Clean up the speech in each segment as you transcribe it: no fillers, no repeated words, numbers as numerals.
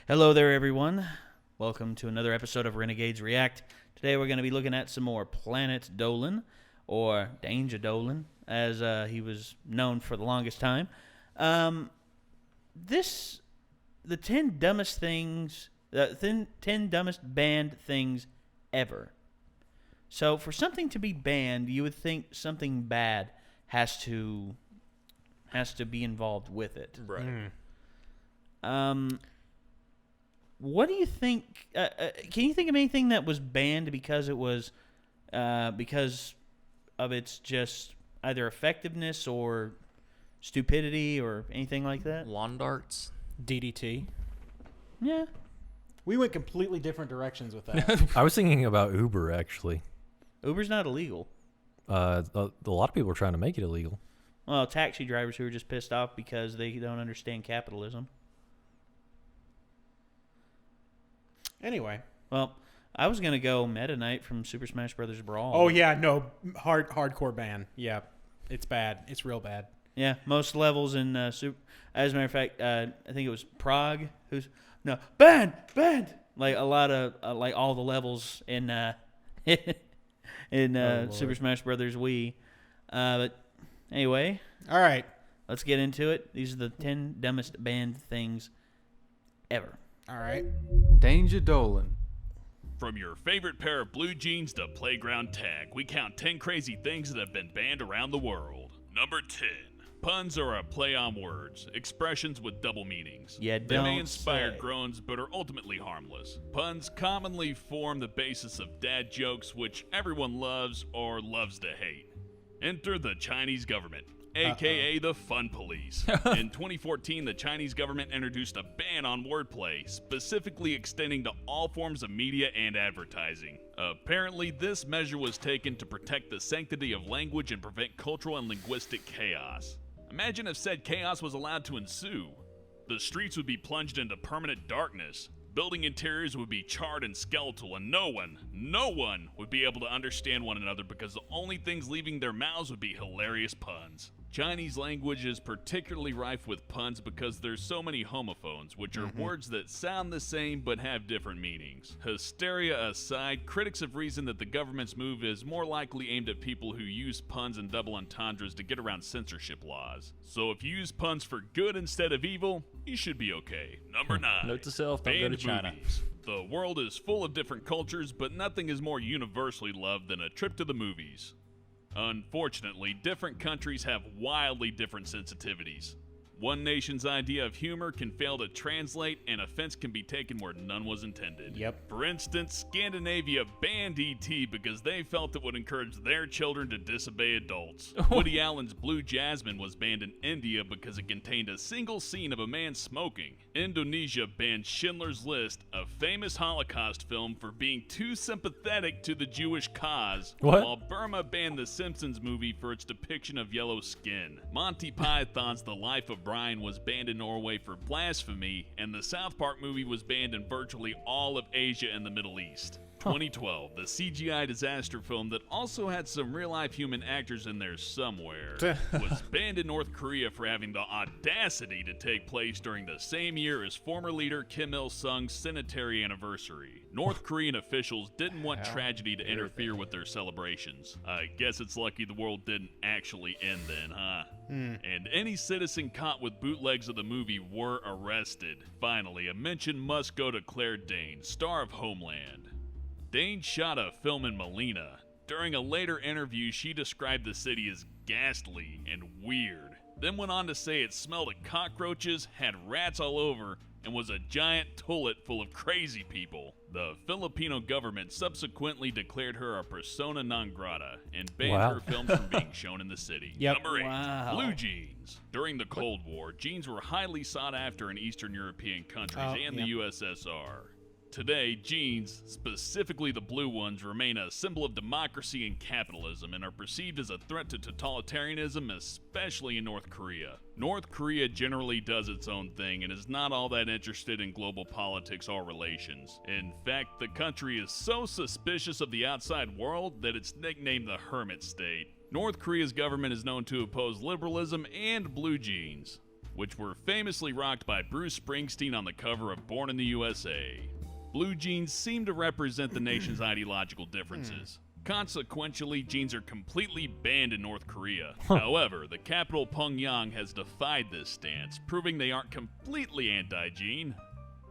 Hello there, everyone. Welcome to another episode of Renegades React. Today we're going to be looking at some more Planet Dolan, or Danger Dolan, as he was known for the longest time. The 10 dumbest things, 10 dumbest banned things ever. So for something to be banned, you would think something bad has to be involved with it. Right. What do you think? Can you think of anything that was banned because it was because of its just either effectiveness or stupidity or anything like that? Lawn darts. DDT. Yeah. We went completely different directions with that. I was thinking about Uber, actually. Uber's not illegal. A lot of people are trying to make it illegal. Well, taxi drivers who are just pissed off because they don't understand capitalism. Anyway. Well, I was gonna go Meta Knight from Super Smash Bros. Brawl. Oh yeah, no, hardcore ban. Yeah, it's bad. It's real bad. Yeah, most levels in Super. As a matter of fact, I think it was Prague banned. Like a lot of like all the levels in Super Smash Bros. Wii. But anyway, All right. let's get into it. These are the 10 dumbest banned things ever. All right. Danger Dolan. From your favorite pair of blue jeans to playground tag, we count 10 crazy things that have been banned around the world. Number 10. Puns are a play on words, expressions with double meanings. Yeah, They may don't inspire say. groans but are ultimately harmless. Puns commonly form the basis of dad jokes which everyone loves or loves to hate. Enter the Chinese government, aka the Fun Police. In 2014, the Chinese government introduced a ban on wordplay, specifically extending to all forms of media and advertising. Apparently, this measure was taken to protect the sanctity of language and prevent cultural and linguistic chaos. Imagine if said chaos was allowed to ensue. The streets would be plunged into permanent darkness. Building interiors would be charred and skeletal, and no one would be able to understand one another because the only things leaving their mouths would be hilarious puns. Chinese language is particularly rife with puns because there's so many homophones, which are words that sound the same but have different meanings. Hysteria aside, critics have reasoned that the government's move is more likely aimed at people who use puns and double entendres to get around censorship laws. So if you use puns for good instead of evil, you should be okay. Number 9. Note to self, don't go to Banned China. movies. The world is full of different cultures, but nothing is more universally loved than a trip to the movies. Unfortunately, different countries have wildly different sensitivities. One nation's idea of humor can fail to translate, and offense can be taken where none was intended. Yep. For instance, Scandinavia banned E.T. because they felt it would encourage their children to disobey adults. Woody Allen's Blue Jasmine was banned in India because it contained a single scene of a man smoking. Indonesia banned Schindler's List, a famous Holocaust film, for being too sympathetic to the Jewish cause, What? while Burma banned the Simpsons movie for its depiction of yellow skin. Monty Python's The Life of Brian was banned in Norway for blasphemy, and the South Park movie was banned in virtually all of Asia and the Middle East. 2012, the CGI disaster film that also had some real-life human actors in there somewhere, was banned in North Korea for having the audacity to take place during the same year as former leader Kim Il-sung's centenary anniversary. North Korean officials didn't want tragedy to interfere with their celebrations. I guess it's lucky the world didn't actually end then, huh? And any citizen caught with bootlegs of the movie were arrested. Finally, a mention must go to Claire Danes, star of Homeland. Dane shot a film in Milan. During a later interview, she described the city as ghastly and weird, then went on to say it smelled of cockroaches, had rats all over, and was a giant toilet full of crazy people. The Filipino government subsequently declared her a persona non grata and banned Wow. her films from being shown in the city. Yep. Number 8. Wow. Blue jeans. During the Cold War, jeans were highly sought after in Eastern European countries and the USSR. Today, jeans, specifically the blue ones, remain a symbol of democracy and capitalism and are perceived as a threat to totalitarianism, especially in North Korea. North Korea generally does its own thing and is not all that interested in global politics or relations. In fact, the country is so suspicious of the outside world that it's nicknamed the Hermit State. North Korea's government is known to oppose liberalism and blue jeans. which were famously rocked by Bruce Springsteen on the cover of Born in the USA. Blue jeans seem to represent the nation's ideological differences. Consequentially, jeans are completely banned in North Korea. However, the capital Pyongyang has defied this stance, proving they aren't completely anti-jean.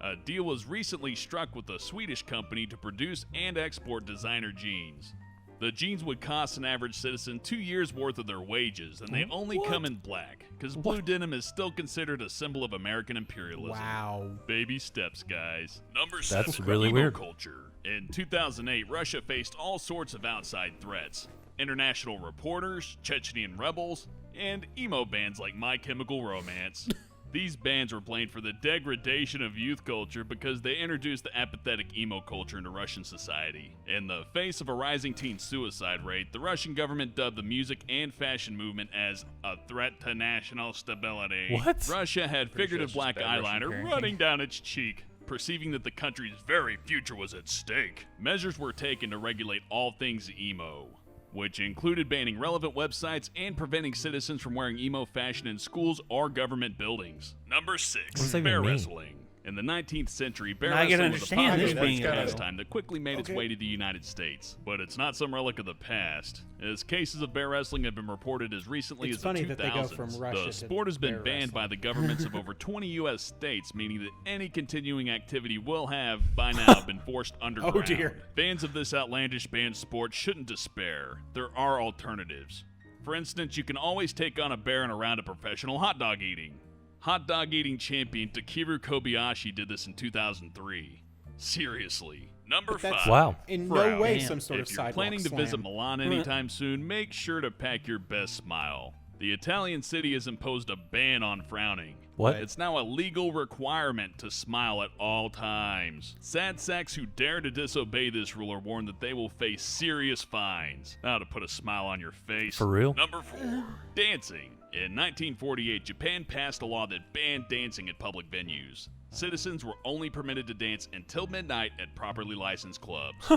A deal was recently struck with a Swedish company to produce and export designer jeans. The jeans would cost an average citizen 2 years' worth of their wages, and they only come in black, because blue denim is still considered a symbol of American imperialism. Wow. Baby steps, guys. Number 7, That's really emo weird. culture. In 2008, Russia faced all sorts of outside threats. International reporters, Chechenian rebels, and emo bands like My Chemical Romance. These bands were blamed for the degradation of youth culture because they introduced the apathetic emo culture into Russian society. In the face of a rising teen suicide rate, the Russian government dubbed the music and fashion movement as a threat to national stability. What? Russia had figurative it's black just bad Russian eyeliner parenting. running down its cheek, perceiving that the country's very future was at stake. Measures were taken to regulate all things emo, which included banning relevant websites and preventing citizens from wearing emo fashion in schools or government buildings. Number 6, does that bear even mean? wrestling. In the 19th century, bear Now I can wrestling was a understand popular this being British illegal. pastime that quickly made its way to the United States. But it's not some relic of the past, as cases of bear wrestling have been reported as recently It's as funny the 2000s. that they go from Russia The to sport has been bear banned by wrestling. the governments of over 20 U.S. states, meaning that any continuing activity will have, by now, been forced underground. Oh, dear. Fans of this outlandish banned sport shouldn't despair. There are alternatives. For instance, you can always take on a bear in a round of professional hot dog eating. Hot dog eating champion Takeru Kobayashi did this in 2003. Seriously. Number But that's 5. Wow. In Frown. no way Damn. some sort If of you're sidewalk planning to slam. visit Milan anytime soon, make sure to pack your best smile. The Italian city has imposed a ban on frowning. What? It's now a legal requirement to smile at all times. Sad sacks who dare to disobey this rule are warned that they will face serious fines. Now to put a smile on your face. For real? Number 4, dancing. In 1948, Japan passed a law that banned dancing at public venues. Citizens were only permitted to dance until midnight at properly licensed clubs.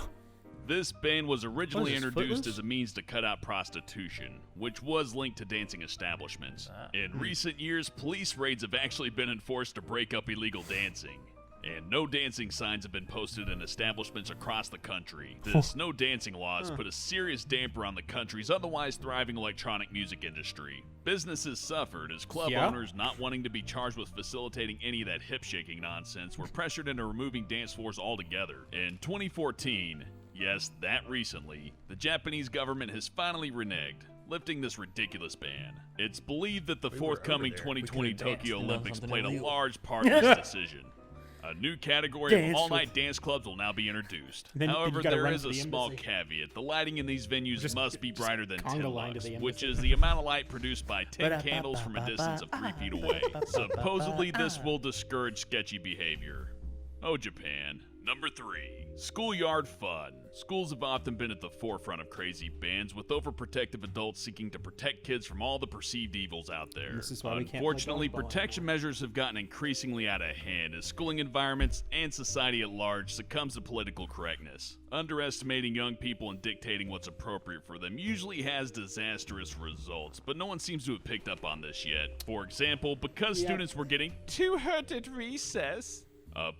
This ban was originally What is this, introduced Footloose? as a means to cut out prostitution, which was linked to dancing establishments. In recent years, police raids have actually been enforced to break up illegal dancing. And no dancing signs have been posted in establishments across the country. This no dancing law has put a serious damper on the country's otherwise thriving electronic music industry. Businesses suffered as club Yeah. owners, not wanting to be charged with facilitating any of that hip-shaking nonsense, were pressured into removing dance floors altogether. In 2014, yes, that recently, the Japanese government has finally reneged, lifting this ridiculous ban. It's believed that the forthcoming 2020 Tokyo Olympics played a large part in this decision. A new category of Dance all-night dance clubs will now be introduced. Then you However, gotta there run is to a the small embassy. caveat. The lighting in these venues Just- must be just brighter than conga 10 line to lux, the which embassy. is the amount of light produced by 10 candles from a distance of 3 feet away. Supposedly, this will discourage sketchy behavior. Oh, Japan. Number 3, schoolyard fun. Schools have often been at the forefront of crazy bans, with overprotective adults seeking to protect kids from all the perceived evils out there. This is why we can't play Unfortunately, dodgeball protection measures have gotten increasingly out of hand as schooling environments and society at large succumbs to political correctness. Underestimating young people and dictating what's appropriate for them usually has disastrous results, but no one seems to have picked up on this yet. For example, because students were getting too hurt at recess,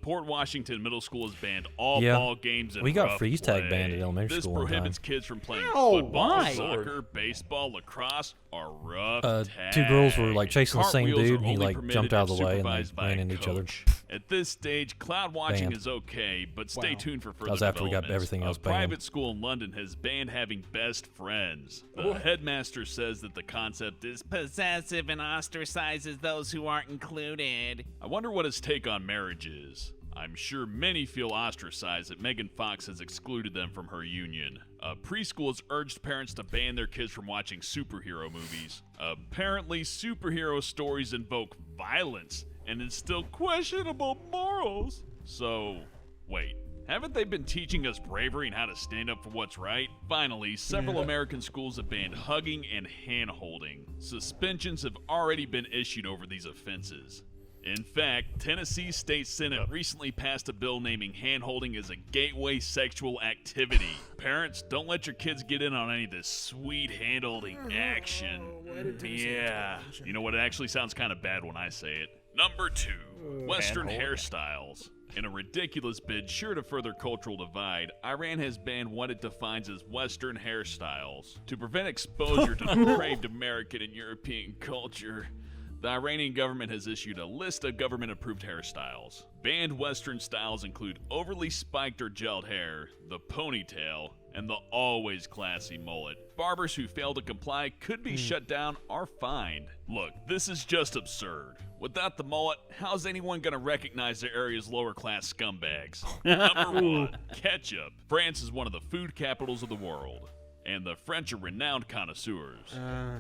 Port Washington Middle School has banned all Yeah. ball games and We got rough freeze tag play. banned at elementary This school one prohibits time. kids from playing Ow, football, why? soccer, baseball, lacrosse, or rough tag. 2 girls were like chasing the same Cartwheels dude, are and he only like permitted jumped out if of the way and they supervised by ran a into each other. coach. At this stage, cloud watching Banned. is okay, but stay Wow. tuned for further That was after we got developments. everything else A banned. private school in London has banned having best friends. The headmaster says that the concept is possessive and ostracizes those who aren't included. I wonder what his take on marriage is. I'm sure many feel ostracized that Megan Fox has excluded them from her union. Preschool has urged parents to ban their kids from watching superhero movies. Apparently, superhero stories invoke violence and instill questionable morals. So, wait. Haven't they been teaching us bravery and how to stand up for what's right? Finally, several American schools have banned hugging and hand-holding. Suspensions have already been issued over these offenses. In fact, Tennessee's state senate recently passed a bill naming hand-holding as a gateway sexual activity. Parents, don't let your kids get in on any of this sweet hand-holding action. Yeah. You know what? It actually sounds kind of bad when I say it. Number 2, Western hairstyles. In a ridiculous bid sure to further cultural divide, Iran has banned what it defines as Western hairstyles. To prevent exposure to depraved American and European culture, the Iranian government has issued a list of government-approved hairstyles. Banned Western styles include overly spiked or gelled hair, the ponytail, and the always classy mullet. Barbers who fail to comply could be shut down or fined. Look, this is just absurd. Without the mullet, how's anyone gonna recognize their area's lower-class scumbags? Number 1, ketchup. France is one of the food capitals of the world, and the French are renowned connoisseurs.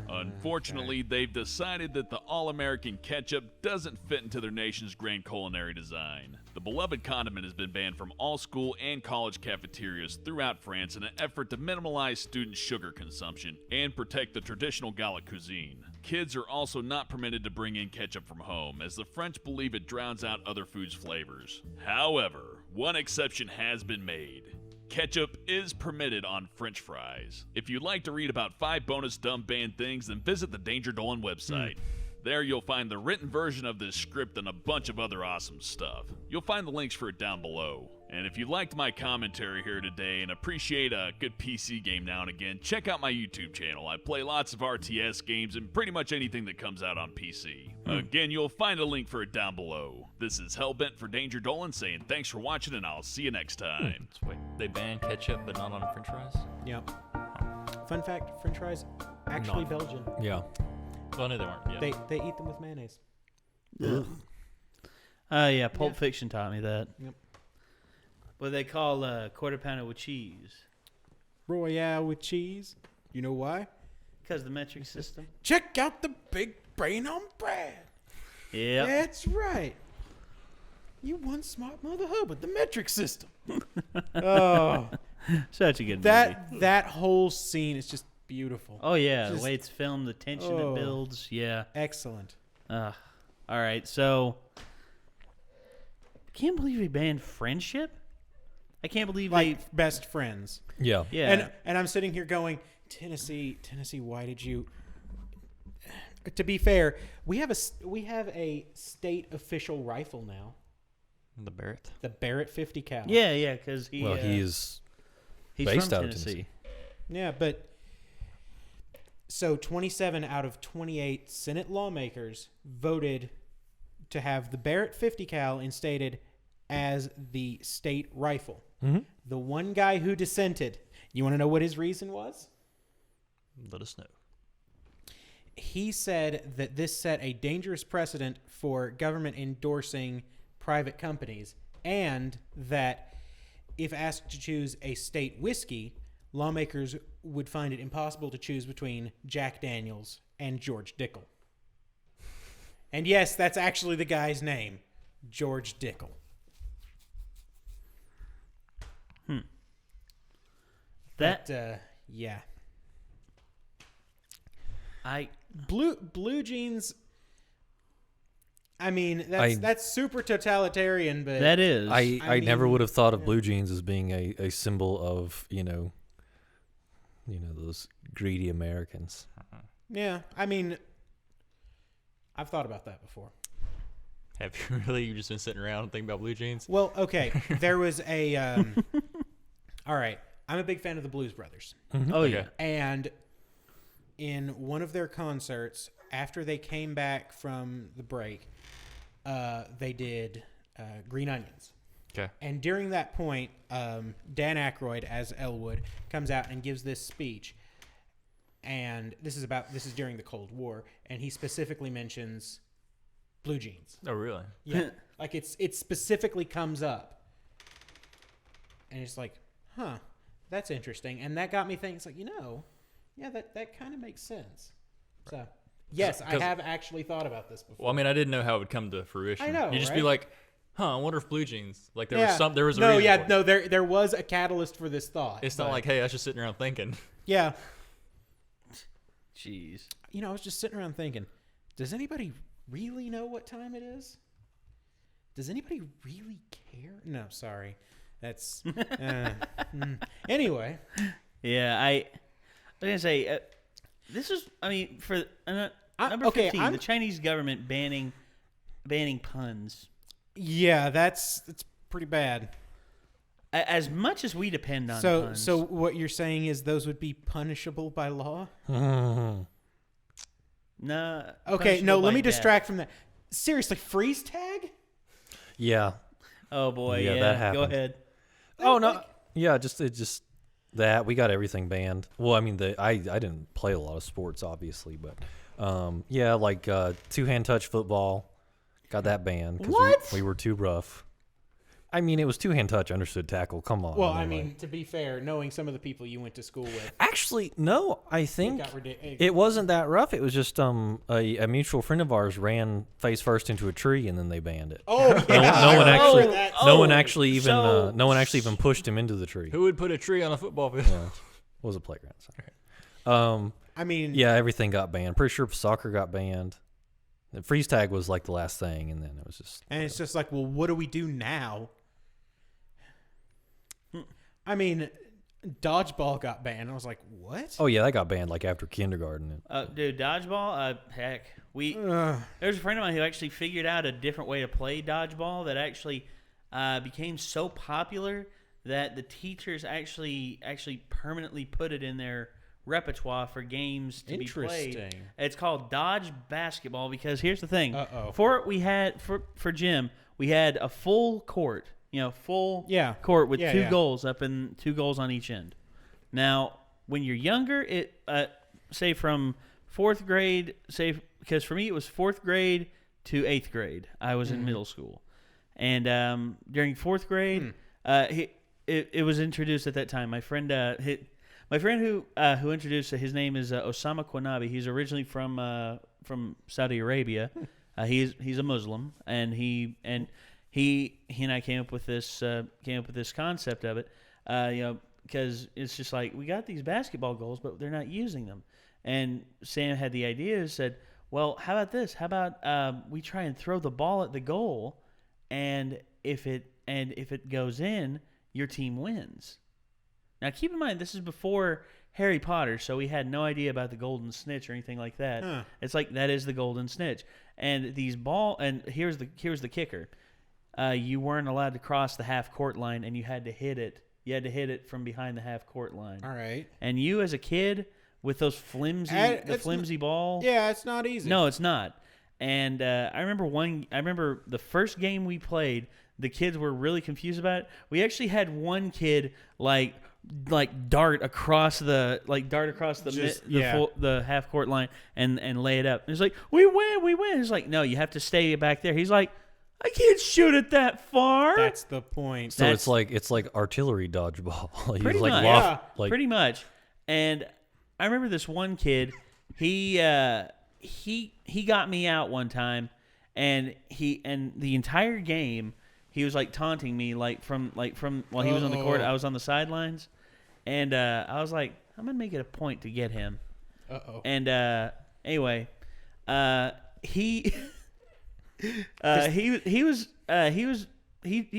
Unfortunately, they've decided that the all-American ketchup doesn't fit into their nation's grand culinary design. The beloved condiment has been banned from all school and college cafeterias throughout France in an effort to minimize student sugar consumption and protect the traditional Gallic cuisine. Kids are also not permitted to bring in ketchup from home, as the French believe it drowns out other foods' flavors. However, one exception has been made. Ketchup is permitted on French fries. If you'd like to read about 5 bonus dumb banned things, then visit the Danger Dolan website. There you'll find the written version of this script and a bunch of other awesome stuff. You'll find the links for it down below. And if you liked my commentary here today and appreciate a good PC game now and again, check out my YouTube channel. I play lots of RTS games and pretty much anything that comes out on PC. Again, you'll find a link for it down below. This is Hellbent for Danger Dolan saying thanks for watching, and I'll see you next time. Wait, they banned ketchup but not on French fries? Yep. Fun fact: French fries actually Not- Belgian. Yeah. Well, no, they weren't. Yeah. They eat them with mayonnaise. Yeah, Pulp Yeah. Fiction taught me that. Yep. What they call quarter pounder with cheese. Royale with cheese. You know why? Because the metric system. Check out the big brain on Brad. Yeah. That's right. You one smart mother hub with the metric system. Oh, Such a good movie. that whole scene is just beautiful. Oh, yeah. Just- the way it's filmed, the tension Oh. it builds. Yeah. Excellent. All right. So, I can't believe we banned friendship. I can't believe Like best friends. Yeah. Yeah. And I'm sitting here going, Tennessee, why did you? To be fair, we have a state official rifle now, The Barrett. the Barrett 50 cal. yeah, because Well, he's he's based from out of Tennessee. Yeah, but so 27 out of 28 Senate lawmakers voted to have the Barrett 50 cal instated as the state rifle. Mm-hmm. The one guy who dissented, you want to know what his reason was? Let us know. He said that this set a dangerous precedent for government endorsing private companies, and that if asked to choose a state whiskey, lawmakers would find it impossible to choose between Jack Daniels and George Dickel. And yes, that's actually the guy's name, George Dickel. That yeah. I Blue jeans. I mean, that's super totalitarian, but that is. I never mean, would have thought of blue jeans as being a symbol of, those greedy Americans. yeah. I mean, I've thought about that before. Have you really? You've just been sitting around thinking about blue jeans? Well, okay. There was a. All right. I'm a big fan of the Blues Brothers, Oh yeah. and in one of their concerts, after they came back from the break, they did Green Onions. Okay. And during that point, Dan Aykroyd as Elwood comes out and gives this speech, and this is during the Cold War, and he specifically mentions blue jeans. Oh, really? Yeah, like it specifically comes up, and it's like, huh, that's interesting, and that got me thinking. It's like, yeah, that kind of makes sense. So. Yes, I have actually thought about this before. Well, I mean, I didn't know how it would come to fruition. I know, You'd just be right? like, I wonder if blue jeans. Like there was a no, reason for it. no, there was a catalyst for this thought. It's not like, hey, I was just sitting around thinking. yeah, Jeez. I was just sitting around thinking, does anybody really know what time it is? Does anybody really care? No, sorry, that's anyway. Yeah, I was gonna say This is, I mean, for number okay, 15, the Chinese government banning puns. Yeah, that's pretty bad. As much as we depend on puns. So what you're saying is those would be punishable by law? Nah. Okay, no, punishable let by me death. distract from that. Seriously, freeze tag? Yeah. Oh boy, Yeah, yeah. that Go happened. ahead. Oh no. Yeah, just that we got everything banned. Well, I mean, I didn't play a lot of sports, obviously, but yeah, like two-hand touch football, got that banned because What? we were too rough. I mean, it was two-hand touch, understood tackle. Come on. Well, I anyway. mean, to be fair, knowing some of the people you went to school with, Actually, no. I think got ridiculous. it wasn't that rough. It was just a mutual friend of ours ran face first into a tree, and then they banned it. Oh, yeah. No one actually, Oh, no one actually even, so- no one actually even pushed him into the tree. Who would put a tree on a football field? Yeah, it was a playground. Sorry. I mean, Yeah, everything got banned. Pretty sure soccer got banned. The freeze tag was like the last thing, and then it was just. and it's just like, well, what do we do now? I mean, dodgeball got banned. I was like, what? Oh yeah, that got banned like after kindergarten. Dude, dodgeball. Heck, there's a friend of mine who actually figured out a different way to play dodgeball that actually became so popular that the teachers actually permanently put it in their repertoire for games to be played. Interesting. It's called dodge basketball because here's the thing. Uh-oh. For gym, we had a full court. Full Yeah. court with Yeah, two yeah. goals two goals on each end. Now, when you're younger, it say from fourth grade, because for me it was fourth grade to eighth grade. I was in middle school, and during fourth grade, it was introduced at that time. My friend who introduced it, his name is Osama Kwanabi. He's originally from Saudi Arabia. He's a Muslim, and he and I came up with this concept of it, because it's just like we got these basketball goals, but they're not using them. And Sam had the idea, said, "Well, how about this? How about we try and throw the ball at the goal, and if it goes in, your team wins." Now, keep in mind this is before Harry Potter, so we had no idea about the golden snitch or anything like that. Huh. It's like that is the golden snitch, and here's the kicker. You weren't allowed to cross the half court line, and you had to hit it. You had to hit it from behind the half court line. All right. And you, as a kid, with those flimsy ball. Yeah, it's not easy. No, it's not. And I remember the first game we played. The kids were really confused about it. We actually had one kid like dart across the the half court line and lay it up. And it's like, we win. It's like, no, you have to stay back there. He's like, I can't shoot it that far. That's the point. So it's like artillery dodgeball. Pretty like much. Yeah. Pretty much. And I remember this one kid. He got me out one time, and the entire game he was like taunting me from while he was on the court. I was on the sidelines, and I was like, I'm gonna make it a point to get him. And anyway, he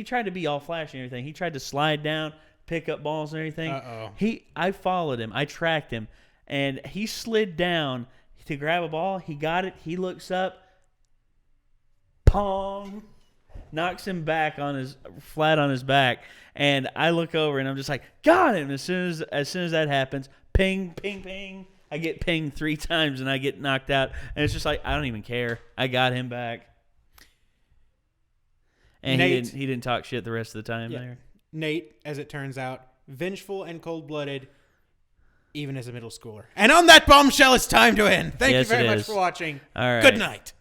tried to be all flashy and everything. He tried to slide down, pick up balls and everything. I followed him. I tracked him, and he slid down to grab a ball. He got it. He looks up. Pong. Knocks him back flat on his back, and I look over and I'm just like, got him. As soon as that happens, ping, ping, ping. I get pinged 3 times and I get knocked out, and it's just like I don't even care. I got him back, and Nate, he didn't talk shit the rest of the time there. Nate, as it turns out, vengeful and cold-blooded, even as a middle schooler. And on that bombshell, it's time to end. Thank you Yes, very it much is. for watching. All right. Good night.